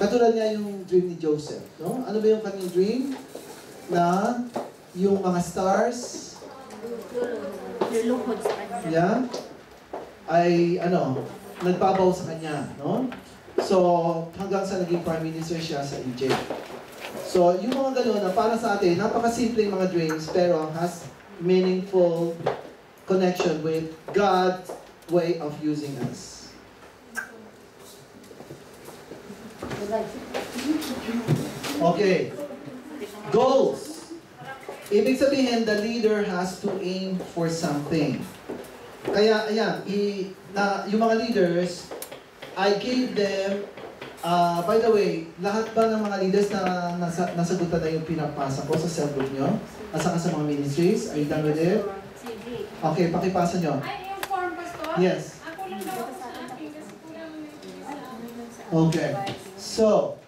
Katulad nga yung dream ni Joseph. No? Ano ba yung kanyang dream? Na yung mga stars yeah, ay nagbabaw sa kanya. No? So, hanggang sa naging prime minister siya sa Egypt. So, yung mga gano'n na para sa atin, napakasimple yung mga dreams, pero has meaningful connection with God's way of using us. Okay. Goals. Ibig sabihin, the leader has to aim for something. Kaya, ayan, yung mga leaders, I gave them, by the way, lahat ba ng mga leaders na nasagutan na yung pinapasa ko sa cell group nyo? Asa ka sa mga ministries? Are you done with it? Okay, pakipasa nyo. Ay, yung form, Pastor? Yes. Ako lang daw ako sa akin kasi kulang Okay. So,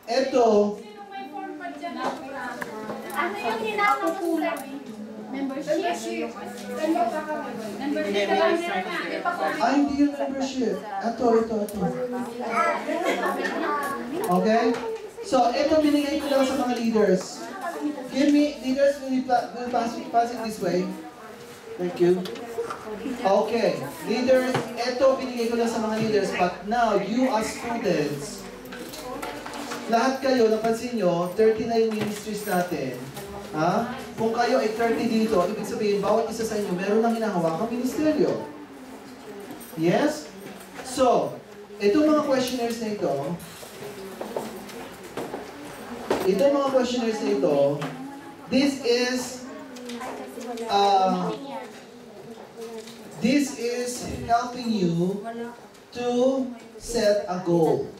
eto, sino may form pa dyan? Ano yung hinanap mo kulang? Membership. Membership ka lang meron na. hindi yung membership. Ito. Okay? So, ito binigay ko lang sa mga leaders. Leaders, will you pass it this way? Thank you. Okay. Leaders, ito binigay ko lang sa mga leaders, but now, you as students, lahat kayo, napansin nyo, 30 na yung ministries natin. Ha? Kung kayo ay 30 dito, ibig sabihin, bawat isa sa inyo, meron nang hinahawakang ministeryo. Yes? So, itong mga questionnaires na ito, this is helping you to set a goal.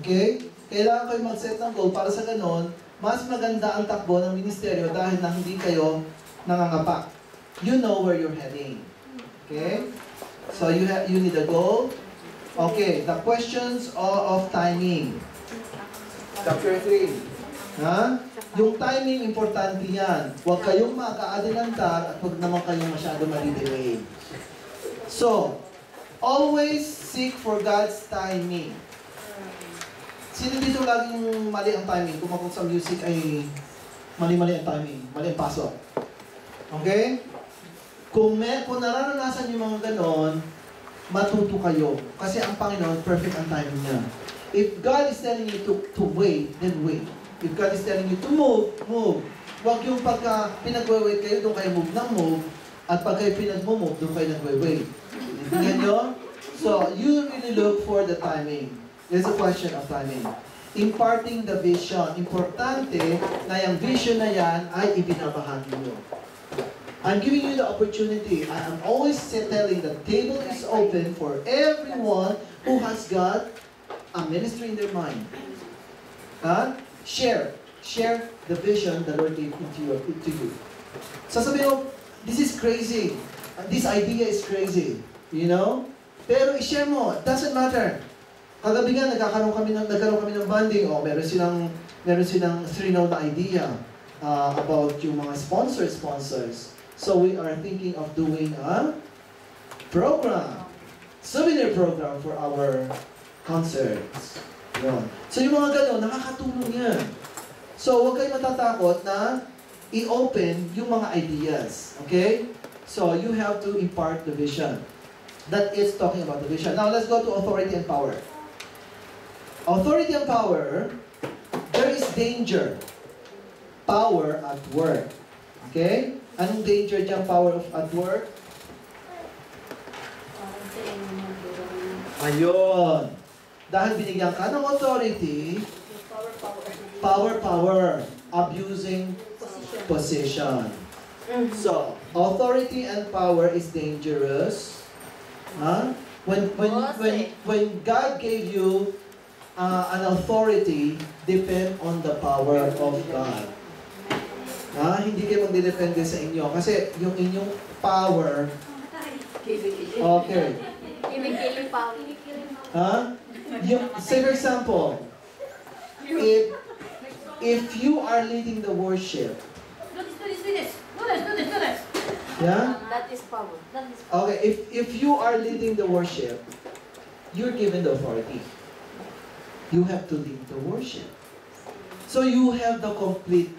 Okay? Kailangan kayo mag-set ng goal para sa ganon, mas maganda ang takbo ng ministeryo dahil na hindi kayo nangangapa. You know where you're heading. Okay? So you need a goal. Okay, the questions of timing. Chapter 3. Ha? Yung timing, importante yan. Huwag kayong maka-adelantar at huwag naman kayong masyado mali-delay. So, always seek for God's timing. Sino dito laging mali ang timing? Kung ako sa music ay mali-mali ang timing, mali ang pasok. Okay? Kung nararanasan yung mga ganon, matuto kayo. Kasi ang Panginoon, perfect ang timing niya. If God is telling you to wait, then wait. If God is telling you to move, move. Huwag yung pagka pinag-wait kayo, doon kayo move ng move. At pag kayo pinag-move, doon kayo nag-wait. Tingnan nyo? So, you really look for the timing. There's a question of timing. Imparting the vision. Importante na yung vision na yan ay ibinabahagi nyo. I'm giving you the opportunity. I am always telling the table is open for everyone who has got a ministry in their mind. Share the vision the Lord gave to you. Sasabihin mo, this is crazy. This idea is crazy. You know? Pero i-share mo. It doesn't matter. Kagabi nga, nagkaroon kami ng bonding. Meron silang three-note na idea about yung mga sponsors. So we are thinking of doing a program, souvenir program for our concerts. Yun. So yung mga gano'n, nakakatulong yan. So huwag kayo matatakot na i-open yung mga ideas. Okay? So you have to impart the vision. That is talking about the vision. Now let's go to authority and power. Authority and power, there is danger. Power at work. Okay? Anong danger dyan, power at work? Ayun. Dahil binigyan ka ng authority, power, abusing position. So, authority and power is dangerous. When God gave you an authority, depend on the power of God. Hindi kayo magdidepende sa inyo. Kasi yung inyong power, okay. Say for example, if you are leading the worship, Do this. yeah? That is power. Okay, if you are leading the worship, you're given the authority. You have to lead the worship. So you have the complete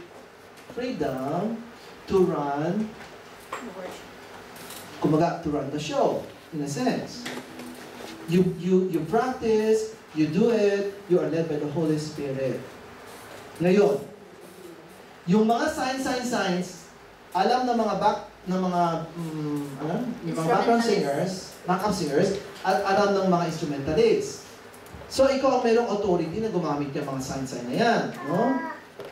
freedom to run, to run the show, in a sense. You practice, you do it, you are led by the Holy Spirit. Ngayon, yung mga signs, alam ng mga background singers, backup singers, at alam ng mga instrumentalists. So, ikaw ang merong authority na gumamit yung mga signs na yan, no?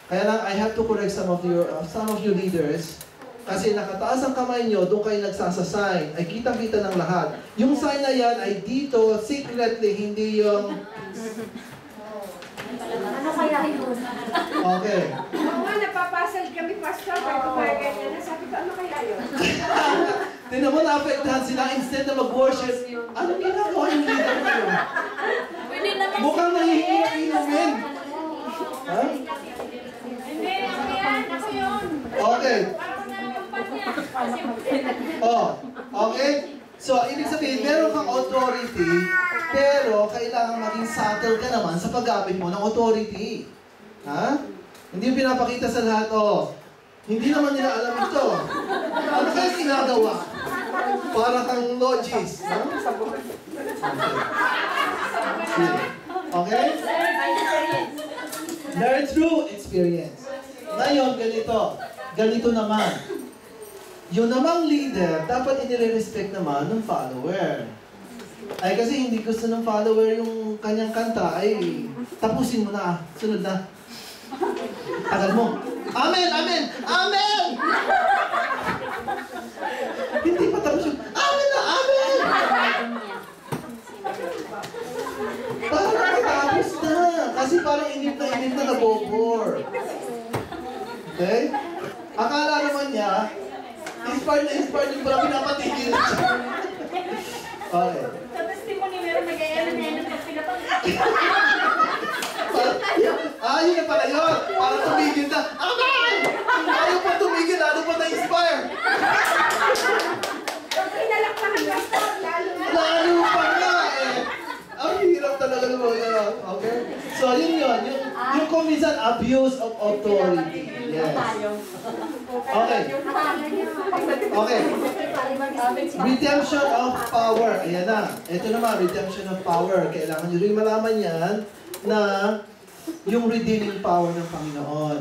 Kaya lang, I have to correct some of you leaders, kasi nakataas ang kamay nyo, doon kayo nagsasasign, ay kitang-kita ng lahat. Yung sign na yan ay dito, secretly, hindi yung... Ano kaya yun? Okay. Oo nga, napapasal kami, Pastor, kahit kumagay niya na. Sabi ko, ano kaya yun? Tingnan mo, naapektahan sila instead na mag-worship. Anong ginagawa yung leader ko? Mukhang nangihingi-inumin. Ha? Hindi, ako yan, ako yun. Okay. Parang nakakumpanya. Oh, okay? So, ibig sabihin, meron kang authority, pero kailangan maging subtle ka naman sa paggamit mo ng authority. Ha? Hindi yung pinapakita sa lahat, oh, hindi naman nila alam ito. Ano kaya ginagawa? Para kang logis. Ha? Okay? Learn through experience. Ngayon, ganito naman. Yung namang leader, dapat inire-respect naman ng follower. Ay kasi hindi gusto ng follower yung kanyang kanta, ay tapusin mo na, sunod na. Tagal mo. Amen! Amen! Amen! Hindi pa tapos yung, Amen na! Amen! Parang matapos na. Kasi parang inip na nabobore. Okay? Akala naman niya, inspired yung pala pinapatigil na siya. Okay. Sa testimony, meron nag-e-elan pag pinatanggal. Yun na pala yun. Para tumigil na. Amen! Ayaw pa tumigil, lalo pa na-inspire. Pag pinalakpakan, Pastor, lalo na. Lalo pa nga eh. Ang hirap talaga naman yun. Okay? So, yun. Yung kuminsan, abuse of authority. Yes. Okay. Okay. Redemption of power. Ayan na. Ito naman, redemption of power. Kailangan nyo rin malaman yan na yung redeeming power ng Panginoon.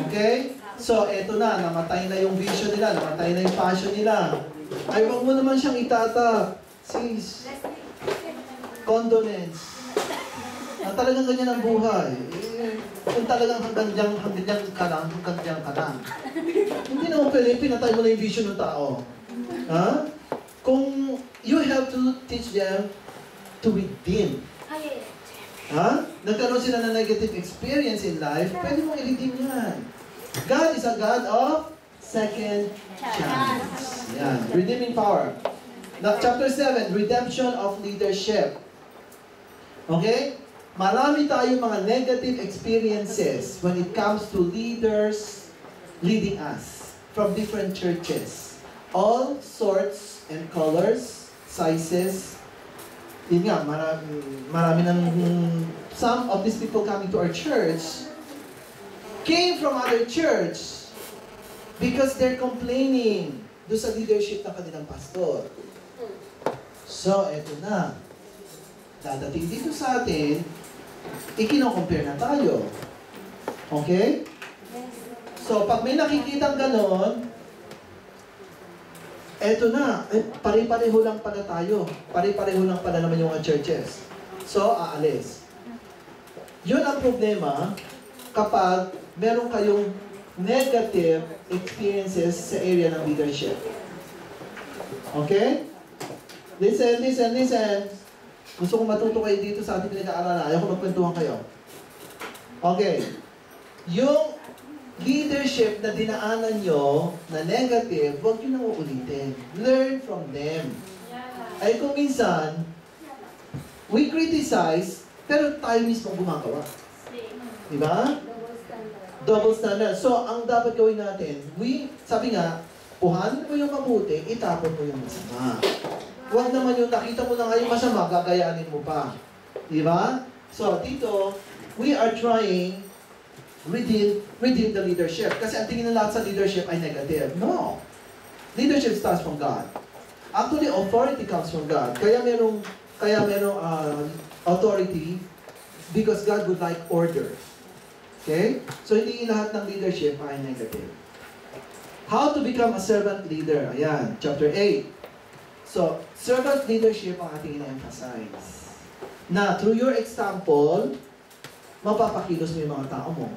Okay? So, ito na. Namatay na yung vision nila. Namatay na yung passion nila. Ay, wag mo naman siyang itatap. Sis. Condolence. Talagang ganyan ang buhay. Kung talagang hanggang dyan ka lang. Hindi naman pwede, pinatay mo na yung vision ng tao. Ha? Kung you have to teach them to redeem. Ha? Nagkaroon sila ng negative experience in life, pwede mong i-redeem yan. God is a God of second chance. Yan. Redeeming power. Now, chapter 7, redemption of leadership. Okay? Marami tayong mga negative experiences when it comes to leaders leading us from different churches. All sorts and colors, sizes. Yun nga, marami ng, some of these people coming to our church came from other church because they're complaining doon sa leadership ng kanilang pastor. So, eto na. Dadating dito sa atin, ikino-compare na tayo. Okay? So, pag may nakikitang ganon, eto na, pare-pareho lang pala tayo. Pare-pareho lang pala naman yung mga churches. So, aalis. Yun ang problema kapag meron kayong negative experiences sa area ng leadership. Okay? Listen. Gusto kong matuto kayo dito sa ating pinag-aaralan. Ayaw ko magkwentuhan kayo. Okay. Yung leadership na dinaanan nyo na negative, huwag nyo nang uulitin. Learn from them. Ay kung minsan, we criticize, pero tayo mismo gumagawa. Diba? Double standard. So, ang dapat gawin natin, sabi nga, puhanin mo yung mabuti, itapon mo yung masama. Huwag naman yung nakita mo na ngayon masama, gagayanin mo pa. Diba? So, dito, we are trying redeem the leadership. Kasi ang tingin ng lahat sa leadership ay negative. No. Leadership starts from God. Actually, authority comes from God. Kaya merong authority because God would like order. Okay? So, hindi lahat ng leadership ay negative. How to become a servant leader. Ayan, chapter 8. So, servant leadership ang ating ina-emphasize. Na through your example, mapapakilos mo yung mga tao mo.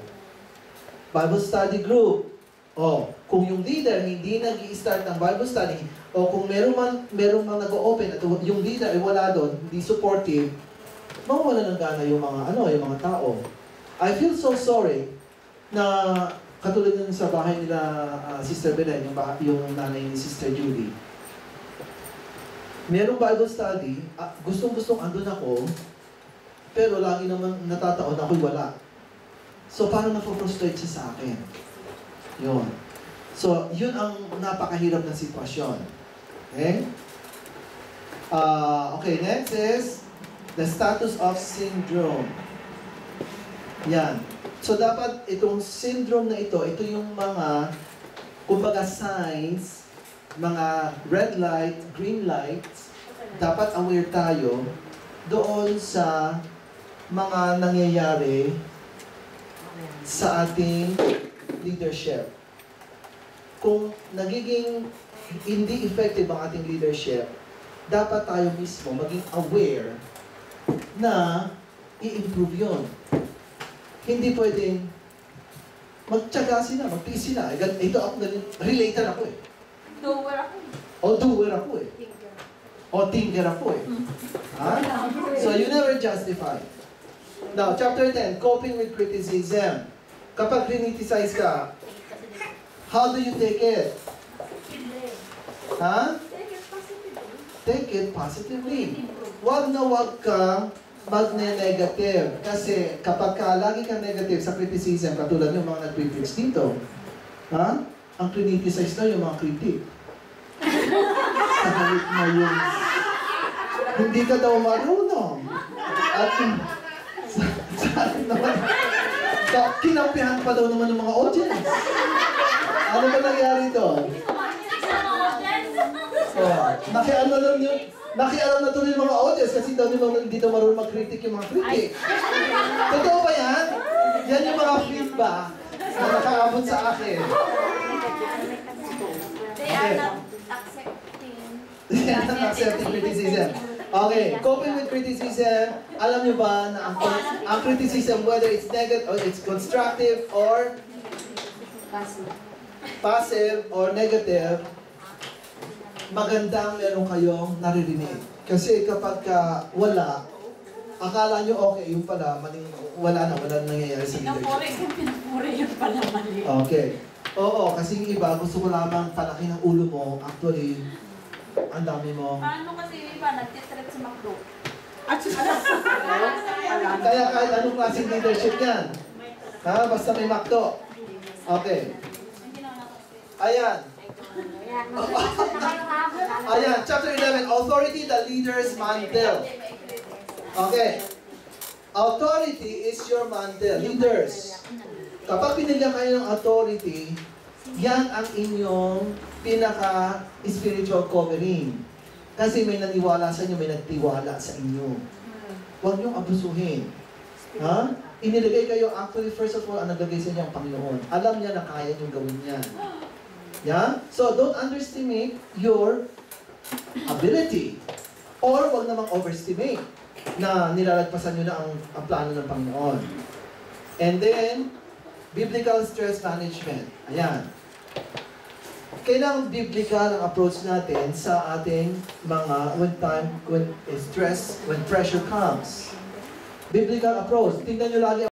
Bible study group. Kung yung leader hindi nag-i-start ng Bible study, o kung merong man nag-o-open at yung leader ay wala doon, hindi supportive, mawawala ng gana yung mga tao. I feel so sorry na katulad nun sa bahay nila Sister Belen, yung nanay ni Sister Judy. Merong Bible study, gustong-gustong andun ako, pero lagi naman natataon ako'y wala. So, parang na-frustrate siya sa akin. Yun. So, yun ang napakahirap na sitwasyon. Okay? Okay, next is the status of syndrome. Yan. So, dapat itong syndrome na ito yung mga, kumbaga signs, mga red light, green lights, dapat aware tayo doon sa mga nangyayari sa ating leadership. Kung nagiging hindi effective ang ating leadership, dapat tayo mismo maging aware na i-improve yun. Hindi pwedeng magtyaga sila, magtiis sila. Ito ako, related ako eh. Doer ako. Doer ako eh. Thinker ako eh. Ha? So you never justify. Now, chapter 10, coping with criticism. Kapag criticize ka, how do you take it? Ha? Take it positively. Wag na wag kang magne-negative. Kasi kapag lagi kang negative sa criticism, katulad yung mga nag-critics dito, ha? Ang criticize na yung mga critic. Sabalit na yung hindi ka daw marunong. At kinampihan pa daw naman ng mga audience. Ano ba nangyari doon? Nakialam na tuloy yung mga audience kasi daw hindi daw marunong mag-critic yung mga critic. Totoo ba yan? Yan yung mga feedback na nakaabot sa akin. They are not accepting. They are not accepting criticism. Okay, coping with criticism. Alam niyo ba na ang criticism, whether it's negative or it's constructive or passive or negative, magandang meron kayong naririnig. Kasi kapag wala, akala nyo okay, yung pala, wala na nangyayari sa leadership. Pinapuri yung pala mali. Okay. Oo, kasi yung iba, gusto ko lamang palaki ng ulo mo. Actually, ang dami mo. Paano kasi yung iba, nagtitreat sa McDo? Kaya kahit anong klaseng leadership yan. Ha? Basta may makto. Okay. Ayan. Ayan, chapter 11, authority, the leader's mantle. Okay. Authority is your mantle. Leaders. Kapag pinigyan kayo ng authority, yan ang inyong pinaka-spiritual covering. Kasi may naniwala sa inyo, may nagtiwala sa inyo. Huwag niyong abusuhin. Ha? Inilagay kayo, actually, first of all, ang naglagay sa inyo ang Panginoon. Alam niya na kaya niyong gawin yan. Yeah? So, don't underestimate your ability. Or, huwag namang overestimate na nilalagpasan nyo na ang plano ng Panginoon. And then, biblical stress management. Ayan. Kailangan biblical ang approach natin sa ating mga when stress, when pressure comes. Biblical approach. Tingnan nyo lagi